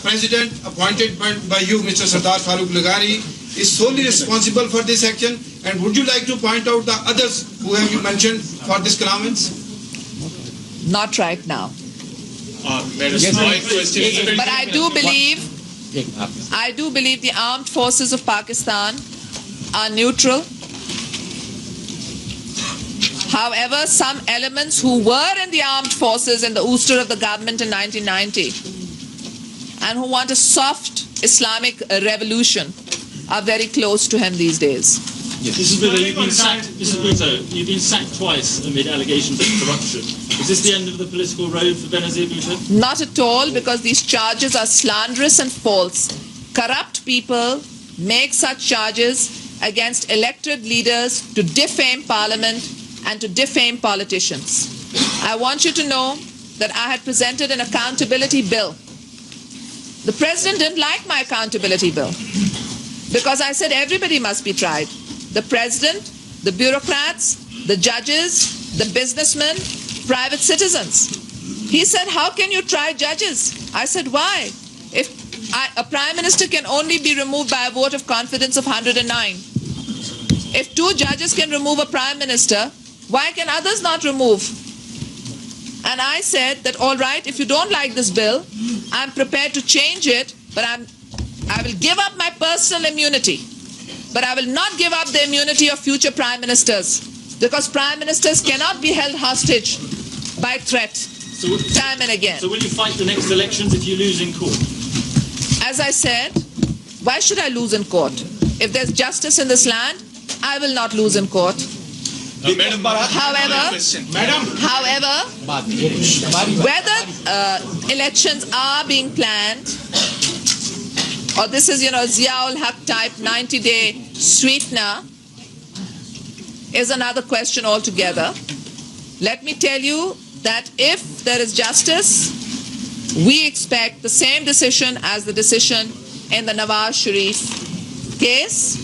president appointed by you, Mr. Sardar Farooq Lagari, is solely responsible for this action? And would you like to point out the others who have you mentioned for this connivance? Not right now. Yes, but I do believe the armed forces of Pakistan are neutral. However, some elements who were in the armed forces in the ouster of the government in 1990 and who want a soft Islamic revolution are very close to him these days. Yes. Mrs. Bhutto, you've been sacked twice amid allegations of corruption. Is this the end of the political road for Benazir Bhutto? Not at all, because these charges are slanderous and false. Corrupt people make such charges against elected leaders to defame Parliament and to defame politicians. I want you to know that I had presented an accountability bill. The President didn't like my accountability bill because I said everybody must be tried. The President, the bureaucrats, the judges, the businessmen, private citizens. He said, how can you try judges? I said, why? If a Prime Minister can only be removed by a vote of confidence of 109. If 2 judges can remove a Prime Minister, why can others not remove? And I said that, all right, if you don't like this bill, I'm prepared to change it, but I will give up my personal immunity. But I will not give up the immunity of future Prime Ministers, because Prime Ministers cannot be held hostage by threat time and again. So will you fight the next elections if you lose in court? As I said, why should I lose in court? If there's justice in this land, I will not lose in court. However, whether elections are being planned, or this is, Zia-ul Haq type 90-day sweetener, is another question altogether. Let me tell you that if there is justice, we expect the same decision as the decision in the Nawaz Sharif case.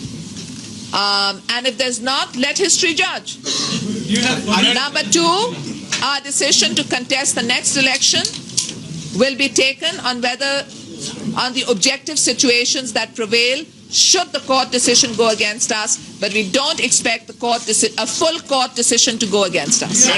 And if there's not, let history judge. Number 2, our decision to contest the next election will be taken on the objective situations that prevail should the court decision go against us, but we don't expect a full court decision to go against us.